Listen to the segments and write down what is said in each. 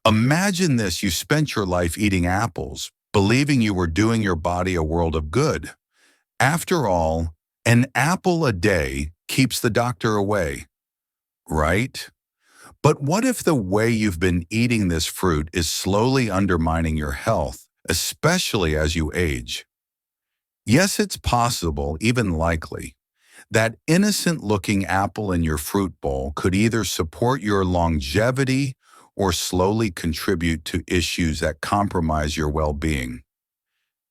Imagine this: you spent your life eating apples, believing you were doing your body a world of good. After all, an apple a day keeps the doctor away, right? But what if the way you've been eating this fruit is slowly undermining your health, especially as you age? Yes, it's possible, even likely. That innocent-looking apple in your fruit bowl could either support your longevity or slowly contribute to issues that compromise your well-being.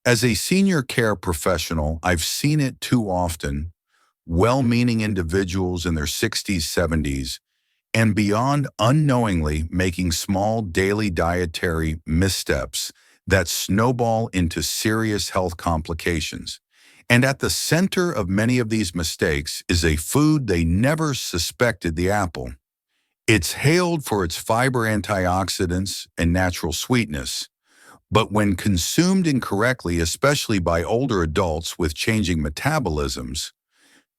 As a senior care professional, I've seen it too often: well-meaning individuals in their 60s, 70s, and beyond unknowingly making small daily dietary missteps that snowball into serious health complications. And at the center of many of these mistakes is a food they never suspected: the apple. It's hailed for its fiber, antioxidants, and natural sweetness. But when consumed incorrectly, especially by older adults with changing metabolisms,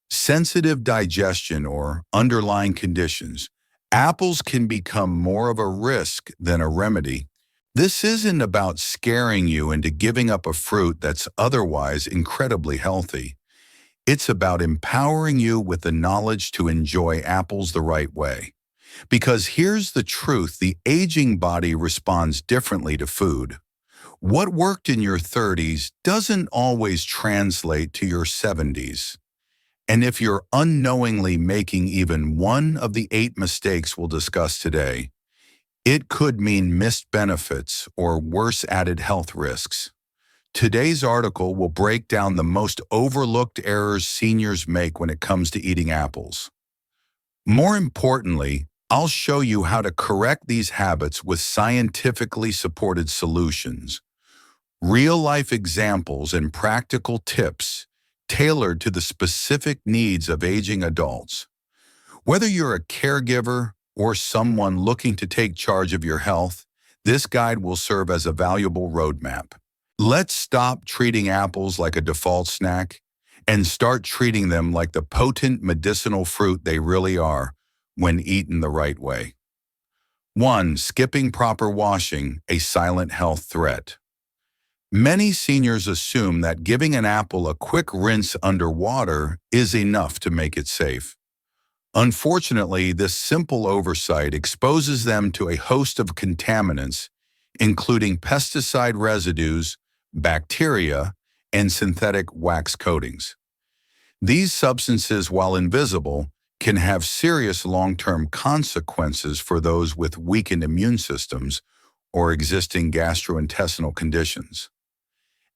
sensitive digestion, or underlying conditions, apples can become more of a risk than a remedy. This isn't about scaring you into giving up a fruit that's otherwise incredibly healthy. It's about empowering you with the knowledge to enjoy apples the right way. Because here's the truth: the aging body responds differently to food. What worked in your 30s doesn't always translate to your 70s. And if you're unknowingly making even one of the 8 mistakes we'll discuss today, it could mean missed benefits or worse, added health risks. Today's article will break down the most overlooked errors seniors make when it comes to eating apples. More importantly, I'll show you how to correct these habits with scientifically supported solutions, real-life examples, and practical tips tailored to the specific needs of aging adults. Whether you're a caregiver or someone looking to take charge of your health, this guide will serve as a valuable roadmap. Let's stop treating apples like a default snack and start treating them like the potent medicinal fruit they really are when eaten the right way. 1. Skipping proper washing, a silent health threat. Many seniors assume that giving an apple a quick rinse under water is enough to make it safe. Unfortunately, this simple oversight exposes them to a host of contaminants, including pesticide residues, bacteria, and synthetic wax coatings. These substances, while invisible, can have serious long-term consequences for those with weakened immune systems or existing gastrointestinal conditions.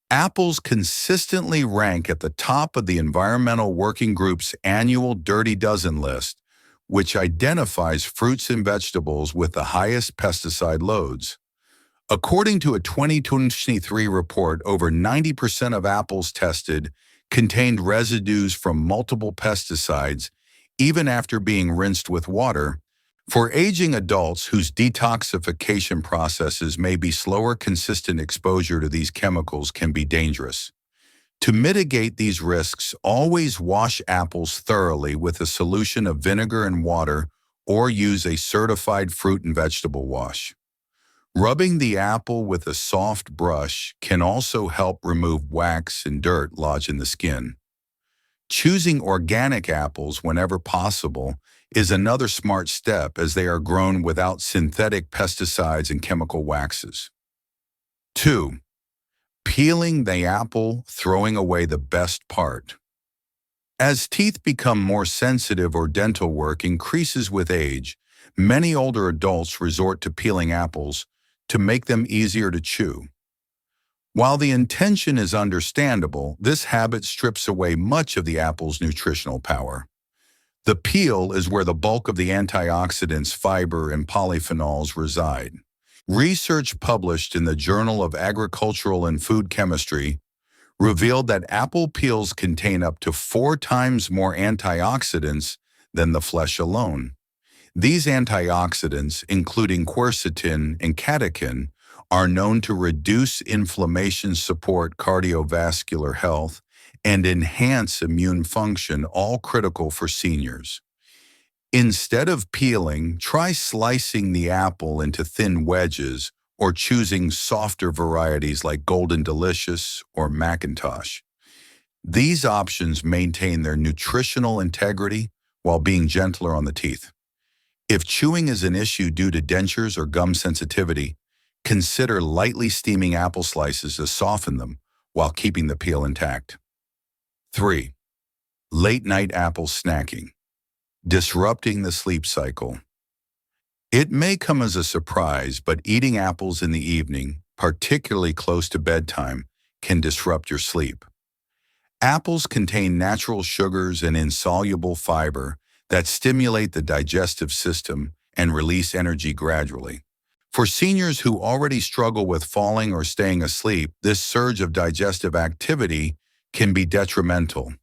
Apples consistently rank at the top of the Environmental Working Group's annual Dirty Dozen list, which identifies fruits and vegetables with the highest pesticide loads. According to a 2023 report, over 90% of apples tested contained residues from multiple pesticides, even after being rinsed with water. For aging adults whose detoxification processes may be slower, consistent exposure to these chemicals can be dangerous. To mitigate these risks, always wash apples thoroughly with a solution of vinegar and water, or use a certified fruit and vegetable wash. Rubbing the apple with a soft brush can also help remove wax and dirt lodged in the skin. Choosing organic apples whenever possible is another smart step, as they are grown without synthetic pesticides and chemical waxes. 2. Peeling the apple, throwing away the best part. As teeth become more sensitive or dental work increases with age, many older adults resort to peeling apples to make them easier to chew. While the intention is understandable, this habit strips away much of the apple's nutritional power. The peel is where the bulk of the antioxidants, fiber, and polyphenols reside. Research published in the Journal of Agricultural and Food Chemistry revealed that apple peels contain up to 4 times more antioxidants than the flesh alone. These antioxidants, including quercetin and catechin, are known to reduce inflammation, support cardiovascular health, and enhance immune function, all critical for seniors. Instead of peeling, try slicing the apple into thin wedges or choosing softer varieties like Golden Delicious or Macintosh. These options maintain their nutritional integrity while being gentler on the teeth. If chewing is an issue due to dentures or gum sensitivity, consider lightly steaming apple slices to soften them while keeping the peel intact. 3. Late-night apple snacking. Disrupting the sleep cycle. It may come as a surprise, but eating apples in the evening, particularly close to bedtime, can disrupt your sleep. Apples contain natural sugars and insoluble fiber that stimulate the digestive system and release energy gradually. For seniors who already struggle with falling or staying asleep, this surge of digestive activity can be detrimental.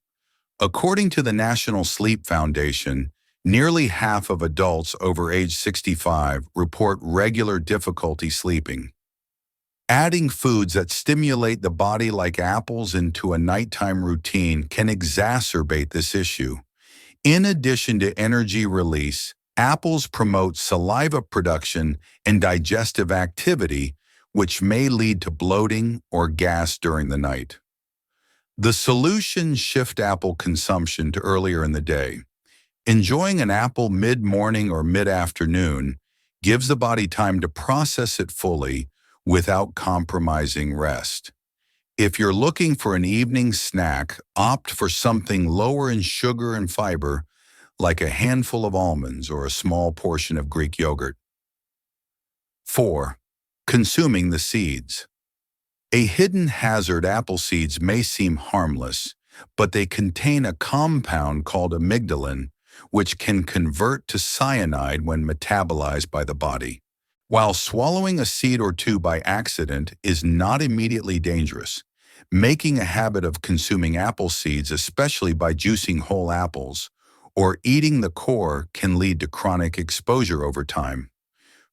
According to the National Sleep Foundation, nearly half of adults over age 65 report regular difficulty sleeping. Adding foods that stimulate the body like apples into a nighttime routine can exacerbate this issue. In addition to energy release, apples promote saliva production and digestive activity, which may lead to bloating or gas during the night. The solution: shift apple consumption to earlier in the day. Enjoying an apple mid-morning or mid-afternoon gives the body time to process it fully without compromising rest. If you're looking for an evening snack, opt for something lower in sugar and fiber, like a handful of almonds or a small portion of Greek yogurt. 4. Consuming the seeds. A hidden hazard: apple seeds may seem harmless, but they contain a compound called amygdalin, which can convert to cyanide when metabolized by the body. While swallowing a seed or two by accident is not immediately dangerous, making a habit of consuming apple seeds, especially by juicing whole apples or eating the core, can lead to chronic exposure over time.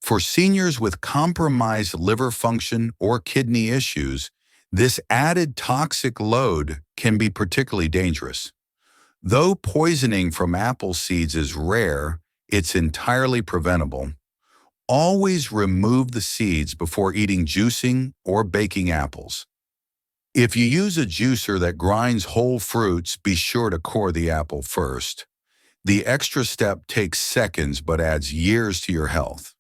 For seniors with compromised liver function or kidney issues, this added toxic load can be particularly dangerous. Though poisoning from apple seeds is rare, it's entirely preventable. Always remove the seeds before eating, juicing, or baking apples. If you use a juicer that grinds whole fruits, be sure to core the apple first. The extra step takes seconds but adds years to your health.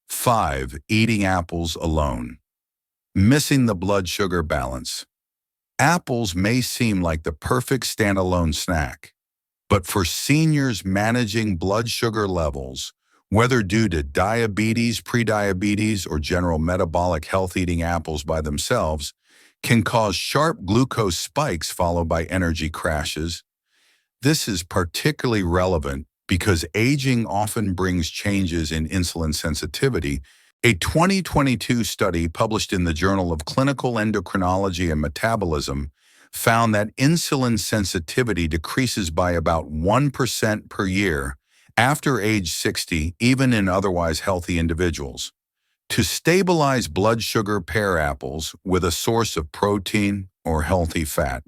5. Eating apples alone. Missing the blood sugar balance. Apples may seem like the perfect standalone snack, but for seniors managing blood sugar levels, whether due to diabetes, prediabetes, or general metabolic health, eating apples by themselves can cause sharp glucose spikes followed by energy crashes. This is particularly relevant because aging often brings changes in insulin sensitivity. A 2022 study published in the Journal of Clinical Endocrinology and Metabolism found that insulin sensitivity decreases by about 1% per year after age 60, even in otherwise healthy individuals. To stabilize blood sugar, pair apples with a source of protein or healthy fat.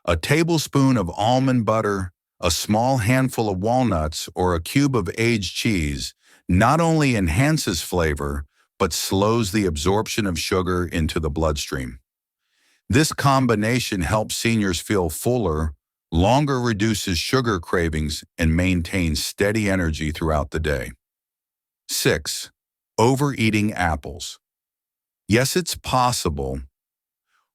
A tablespoon of almond butter, a small handful of walnuts, or a cube of aged cheese not only enhances flavor, but slows the absorption of sugar into the bloodstream. This combination helps seniors feel fuller, longer, reduces sugar cravings, and maintains steady energy throughout the day. 6. Overeating apples. Yes, it's possible.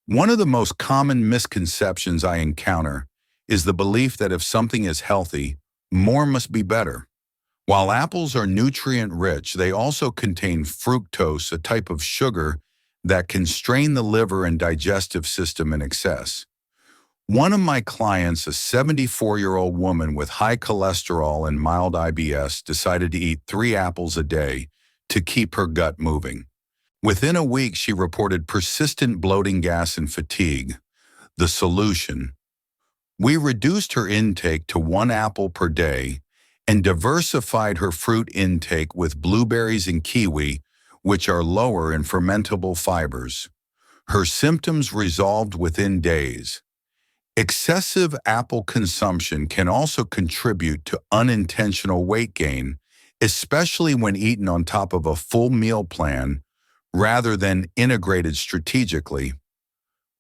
One of the most common misconceptions I encounter is the belief that if something is healthy, more must be better. While apples are nutrient-rich, they also contain fructose, a type of sugar that can strain the liver and digestive system in excess. One of my clients, a 74-year-old woman with high cholesterol and mild IBS, decided to eat 3 apples a day to keep her gut moving. Within a week, she reported persistent bloating, gas, and fatigue. The solution: we reduced her intake to 1 apple per day and diversified her fruit intake with blueberries and kiwi, which are lower in fermentable fibers. Her symptoms resolved within days. Excessive apple consumption can also contribute to unintentional weight gain, especially when eaten on top of a full meal plan rather than integrated strategically.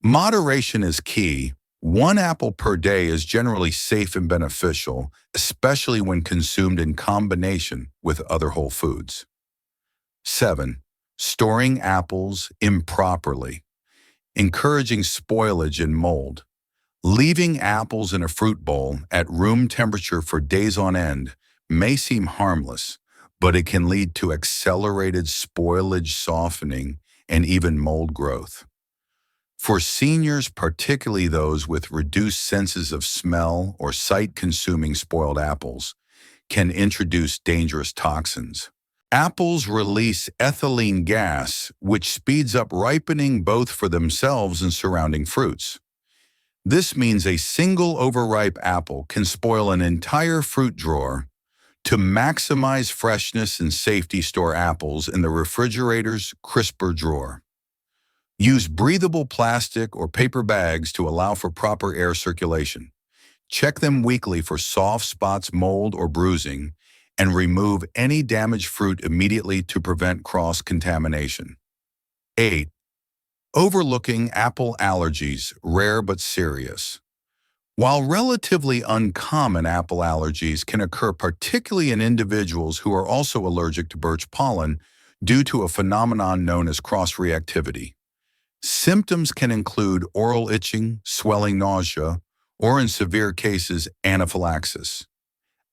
Moderation is key. One apple per day is generally safe and beneficial, especially when consumed in combination with other whole foods. 7. Storing apples improperly, encouraging spoilage and mold. Leaving apples in a fruit bowl at room temperature for days on end may seem harmless, but it can lead to accelerated spoilage softening and even mold growth. For seniors, particularly those with reduced senses of smell or sight, consuming spoiled apples can introduce dangerous toxins. Apples release ethylene gas, which speeds up ripening both for themselves and surrounding fruits. This means a single overripe apple can spoil an entire fruit drawer. To maximize freshness and safety, store apples in the refrigerator's crisper drawer. Use breathable plastic or paper bags to allow for proper air circulation. Check them weekly for soft spots, mold, or bruising, and remove any damaged fruit immediately to prevent cross-contamination. 8. Overlooking apple allergies, rare but serious. While relatively uncommon, apple allergies can occur particularly in individuals who are also allergic to birch pollen due to a phenomenon known as cross-reactivity. Symptoms can include oral itching, swelling, nausea, or in severe cases, anaphylaxis.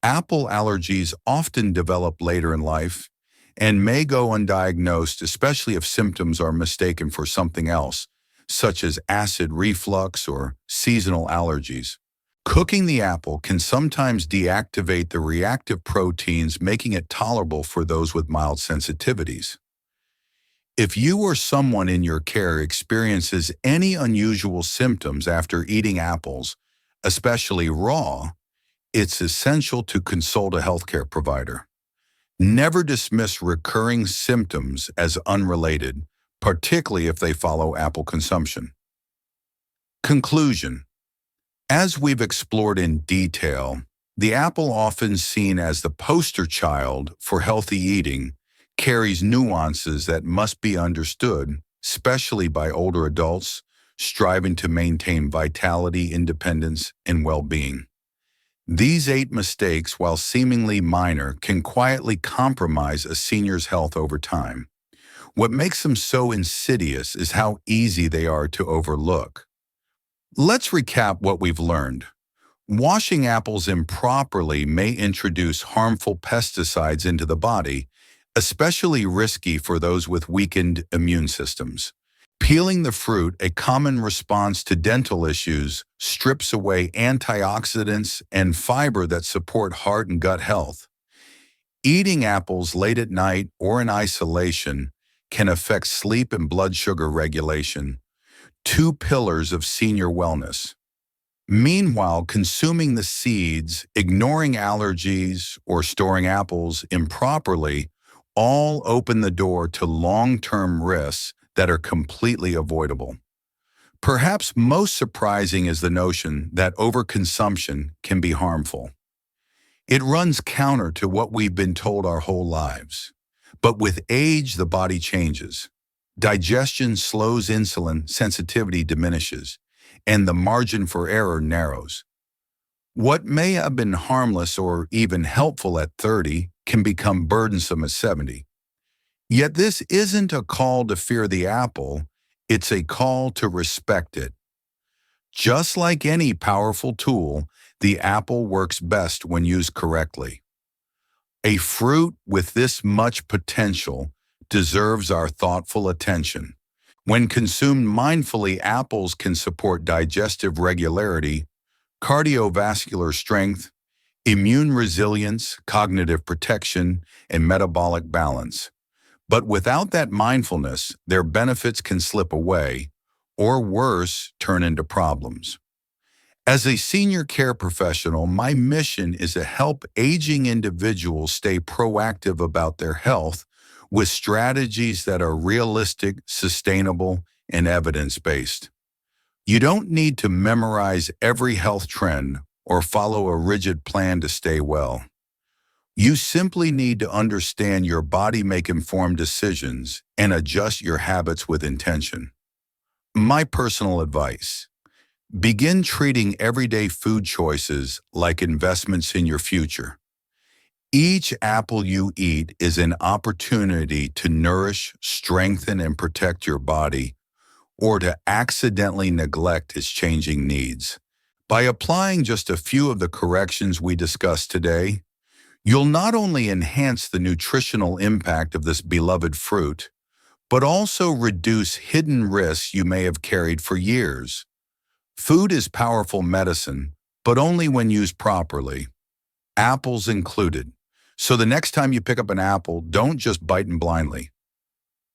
Apple allergies often develop later in life and may go undiagnosed, especially if symptoms are mistaken for something else, such as acid reflux or seasonal allergies. Cooking the apple can sometimes deactivate the reactive proteins, making it tolerable for those with mild sensitivities. If you or someone in your care experiences any unusual symptoms after eating apples, especially raw, it's essential to consult a healthcare provider. Never dismiss recurring symptoms as unrelated, particularly if they follow apple consumption. Conclusion. As we've explored in detail, the apple, often seen as the poster child for healthy eating, carries nuances that must be understood, especially by older adults striving to maintain vitality, independence, and well-being. These 8 mistakes, while seemingly minor, can quietly compromise a senior's health over time. What makes them so insidious is how easy they are to overlook. Let's recap what we've learned. Washing apples improperly may introduce harmful pesticides into the body, especially risky for those with weakened immune systems. Peeling the fruit, a common response to dental issues, strips away antioxidants and fiber that support heart and gut health. Eating apples late at night or in isolation can affect sleep and blood sugar regulation, 2 pillars of senior wellness. Meanwhile, consuming the seeds, ignoring allergies, or storing apples improperly all open the door to long-term risks that are completely avoidable. Perhaps most surprising is the notion that overconsumption can be harmful. It runs counter to what we've been told our whole lives. But with age, the body changes. Digestion slows, insulin sensitivity diminishes, and the margin for error narrows. What may have been harmless or even helpful at 30 can become burdensome at 70. Yet this isn't a call to fear the apple, it's a call to respect it. Just like any powerful tool, the apple works best when used correctly. A fruit with this much potential deserves our thoughtful attention. When consumed mindfully, apples can support digestive regularity, cardiovascular strength, immune resilience, cognitive protection, and metabolic balance. But without that mindfulness, their benefits can slip away, or worse, turn into problems. As a senior care professional, my mission is to help aging individuals stay proactive about their health with strategies that are realistic, sustainable, and evidence-based. You don't need to memorize every health trend or follow a rigid plan to stay well. You simply need to understand your body, make informed decisions, and adjust your habits with intention. My personal advice: begin treating everyday food choices like investments in your future. Each apple you eat is an opportunity to nourish, strengthen, and protect your body, or to accidentally neglect its changing needs. By applying just a few of the corrections we discussed today, you'll not only enhance the nutritional impact of this beloved fruit, but also reduce hidden risks you may have carried for years. Food is powerful medicine, but only when used properly, apples included. So the next time you pick up an apple, don't just bite it blindly.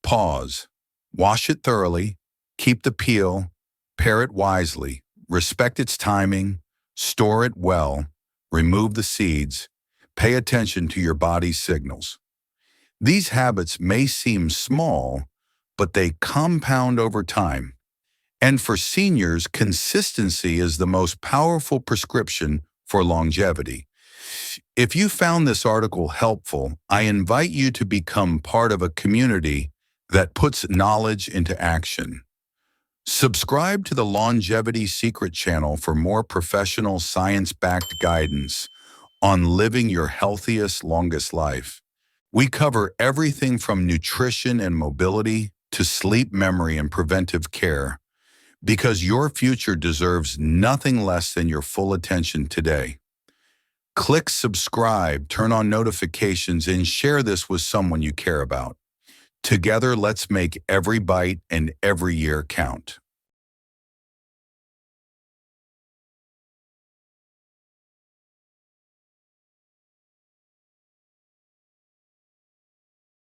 Pause. Wash it thoroughly. Keep the peel. Pare it wisely. Respect its timing. Store it well. Remove the seeds. Pay attention to your body's signals. These habits may seem small, but they compound over time. And for seniors, consistency is the most powerful prescription for longevity. If you found this article helpful, I invite you to become part of a community that puts knowledge into action. Subscribe to the Longevity Secret channel for more professional, science-backed guidance on living your healthiest, longest life. We cover everything from nutrition and mobility to sleep, memory, and preventive care, because your future deserves nothing less than your full attention today. Click subscribe, turn on notifications, and share this with someone you care about. Together, let's make every bite and every year count.